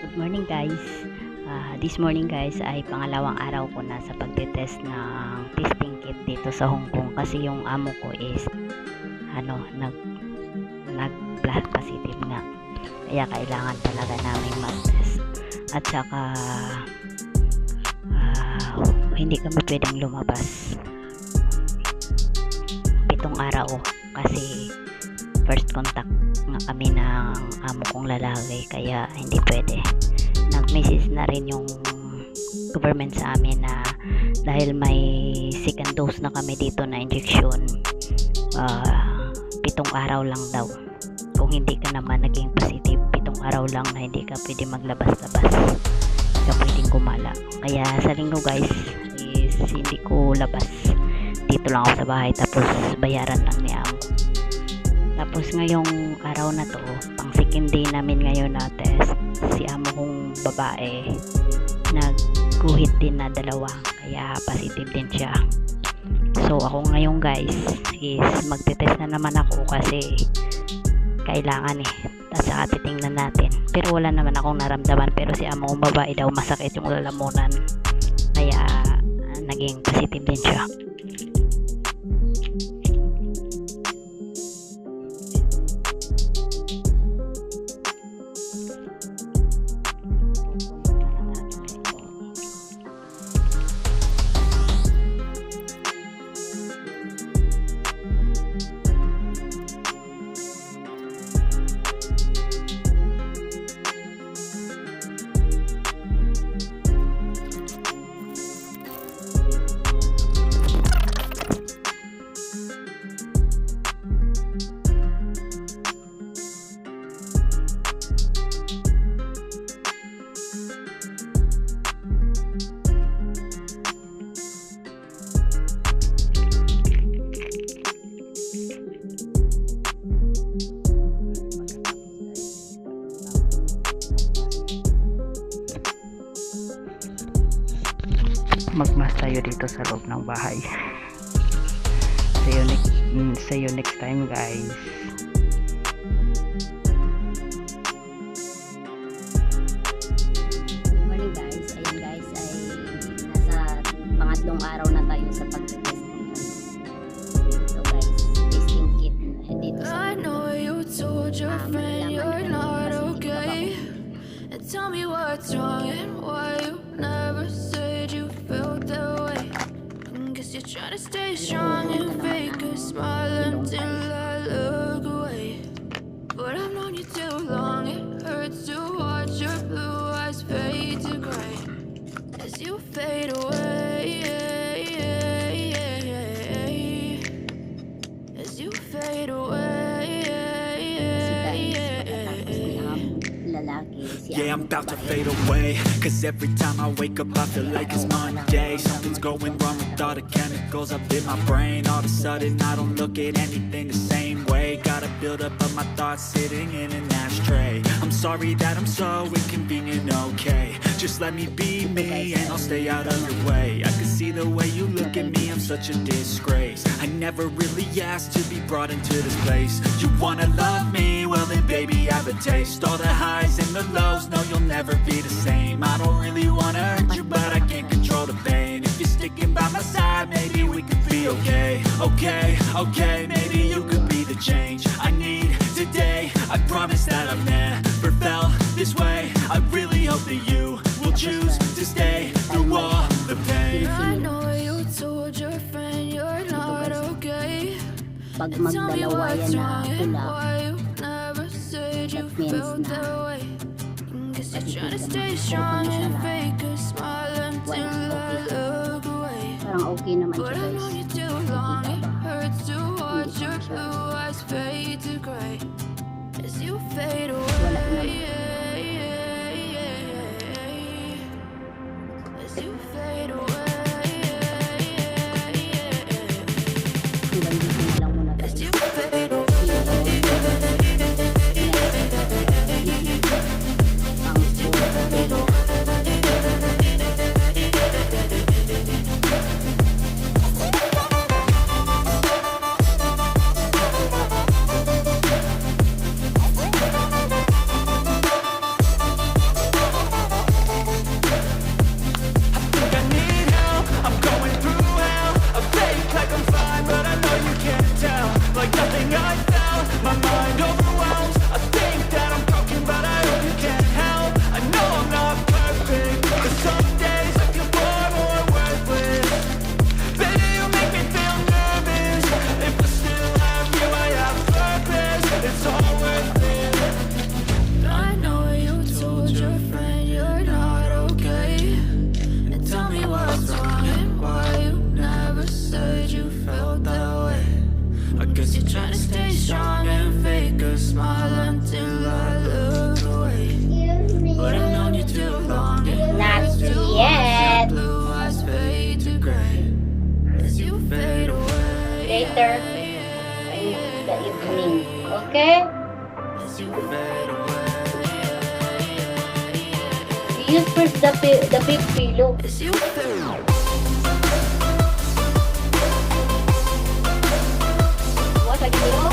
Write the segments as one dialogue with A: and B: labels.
A: Good morning guys. This morning guys ay pangalawang araw ko na sa pagtetest ng testing kit dito sa Hongkong kasi yung amo ko is nag positive nga. Kaya kailangan talaga namin mag-test. At saka hindi kami pwedeng lumabas 7 araw kasi first contact nga kami ng amo kong lalaki, kaya hindi pwede. Nag-message na rin yung government sa amin na dahil may second dose na kami dito na injection, 7 araw lang daw. Kung hindi ka naman naging positive, 7 araw lang na hindi ka pwede maglabas-labas, hindi ka pwedeng gumala. Kaya sa linggo guys is hindi ko labas, dito lang ako sa bahay, tapos bayaran lang ni amo. Tapos ngayong araw na to, pang second day namin ngayon na test, si amo kong babae nagguhit din na 2, kaya positive din siya. So ako ngayon guys is magte-test na naman ako kasi kailangan at saka titingnan natin. Pero wala naman akong naramdaman, pero si amo kong babae daw masakit yung lalamunan, kaya naging positive din siya. Magmas tayo dito sa loob ng bahay. See you next time guys. Good morning guys. Ayan guys, ay nasa pangatlong araw na tayo sa pag-test. So guys, testing kit dito sa
B: I know you told your friend you're not okay, and tell me what's wrong and why you never said you felt that way. Guess you're trying to stay strong and fake a smile until I look away. But I've known you too long, it hurts to watch your blue eyes fade to gray as you fade away, as you fade away.
C: Yeah, I'm about to fade away, cause every time I wake up I feel like it's Monday. Something's going wrong with all the chemicals up in my brain. All of a sudden I don't look at anything the same way. Gotta build up of my thoughts sitting in an ashtray. I'm sorry that I'm so inconvenient, okay. Just let me be me and I'll stay out of your way. I can see the way you look at me, I'm such a disgrace. I never really asked to be brought into this place. You wanna love me? Well then baby I have a taste. All the highs and the lows, no you'll never be the same. I don't really wanna hurt you, but I can't control the pain. If you're sticking by my side, maybe we could be okay. Okay, maybe you could be the change I need today. I promise that I've never felt this way. I really hope that you will choose to stay through all the pain.
B: I know you told your friend you're not okay.
A: Pag magdalawa yan na pula,
B: Never said you
A: that means
B: felt
A: na
B: that way. Guess you're trying to stay strong and fake a smile until I look away.
A: parang okay naman
B: But
A: siya
B: I've known
A: guys.
B: you too long, it hurts to watch your blue eyes fade to gray as you fade away. As you fade away.
A: Hanggang dito na lang muna guys.
B: As you fade away.
D: later in the evening. Okay? Use first the big pillow.
B: It's you.
D: What a pillow?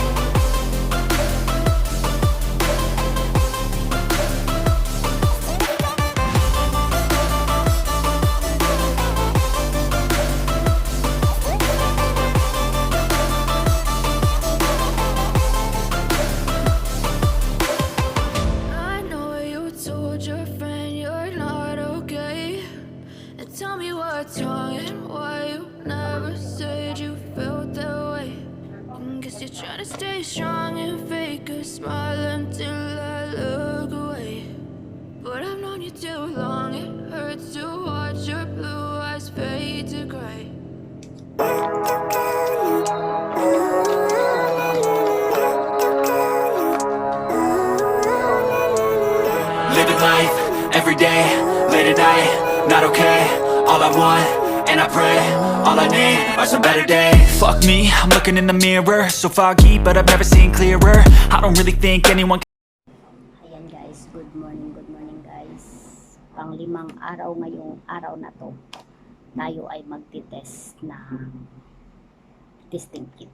B: I know you told your friend you're not okay. And tell me what's wrong and why you never said you felt that way. Guess you're trying to stay strong and fake a smile until I look away. But I've known you too long, it hurts to watch your blue eyes fade to gray.
C: Living life, every day, late at night, not okay. All I want, and I pray, all I need are some better days. Fuck me, I'm looking in the mirror, so foggy, but I've never seen clearer. I don't really think anyone
D: Ayan guys, good morning guys. Pang-5 araw ngayong araw na to. Tayo ay magti-test na testing kit.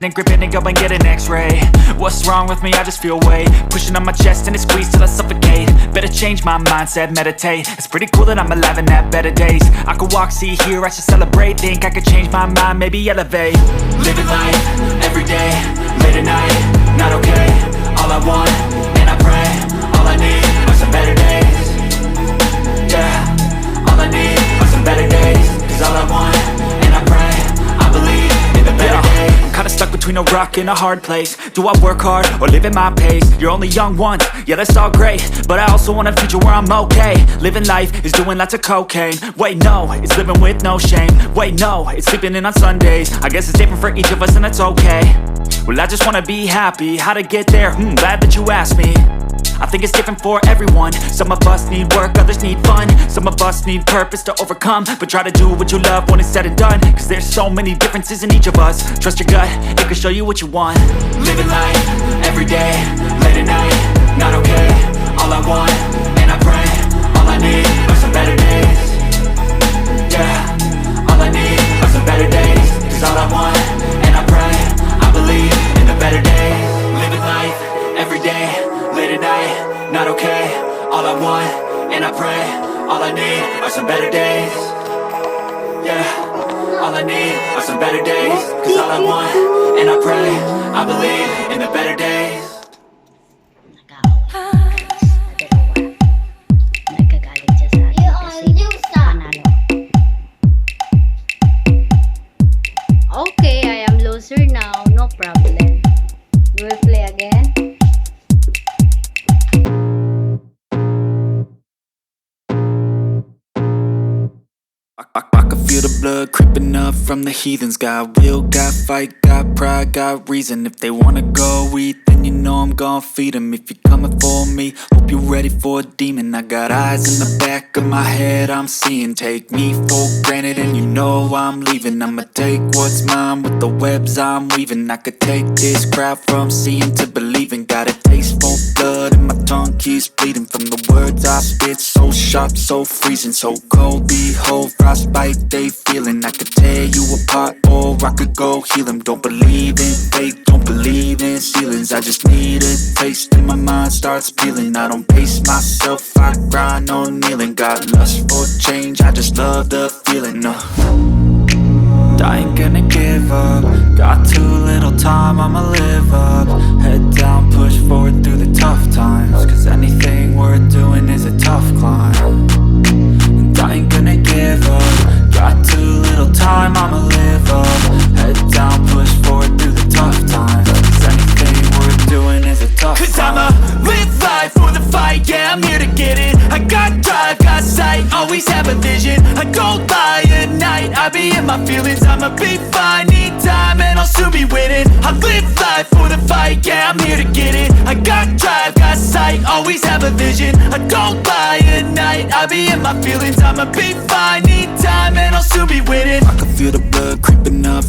C: and grip it and go and get an x-ray. What's wrong with me? I just feel weight pushing on my chest and it squeezes till I suffocate. Better change my mindset, meditate. It's pretty cool that I'm alive and have better days. I could walk, see, hear, I should celebrate. Think I could change my mind, maybe elevate. Living life, every day, late at night, not okay. All I want, and I pray, all I need are some better days. Yeah, all I need are some better days. Cause all I want, and I pray, I believe in the better days. I'm kinda stuck between a rock and a hard place. Do I work hard or live at my pace? You're only young once, yeah that's all great, but I also want a future where I'm okay. Living life is doing lots of cocaine. Wait no, it's living with no shame. Wait no, it's sleeping in on Sundays. I guess it's different for each of us and that's okay. Well I just wanna be happy, how to get there? Glad that you asked me. I think it's different for everyone. Some of us need work, others need fun. Some of us need purpose to overcome. But try to do what you love when it's said and done. Cause there's so many differences in each of us. Trust your gut, it can show you what you want. Living life, every day, late at night, not okay. All I want, and I pray, all I need are some better days. Yeah, all I need are some better days. Cause all I want, and I pray, I believe in the better days. Living life, every day, late at night, not okay. All I want, and I pray, all I need are some better days. Yeah, all I need are some better days. Cause all I want, and I pray, I believe in the better days.
D: Nagkagalit siya sa atin kasi panalo. Okay, I am loser now, no problem. We will play again.
C: I can feel the blood creeping up from the heathens. Got will, got fight, got pride, got reason. If they wanna go eat, then you know I'm gon' feed them. If you're coming for me, hope you're ready for a demon. I got eyes in the back of my head, I'm seeing. Take me for granted and you know I'm leaving. I'ma take what's mine with the webs I'm weaving. I could take this crowd from seeing to believing. Got a taste for blood and my tongue keeps bleeding. From the words I spit, so sharp, so freezing. So cold, behold, frostbite they feeling. I could tear you apart or I could go heal them. Don't believe in fate, don't believe in ceilings. I just need a taste and my mind starts peeling. I don't pace myself, I grind on kneeling. Got lust for change, I just love the feeling. I ain't gonna give up. Got too little time, I'ma live up. Head down, push forward through the tough times. Cause anything worth doing is a tough climb. And I ain't gonna give up. Got too little time, I'ma live up. Head down, push forward through the tough times. Cause anything worth doing is a tough climb. Cause I'ma live life for the fight, yeah I'm here to get it. I got drive, got sight, always have a vision. I don't lie at night, I be in my feelings. I'ma be fine, need time and I'll soon be winning. I live life for the fight, yeah I'm here to get it. I got drive, got sight, always have a vision. I don't lie at night, I be in my feelings. I'ma be fine, need time and I'll soon be winning. I can feel the blood creeping up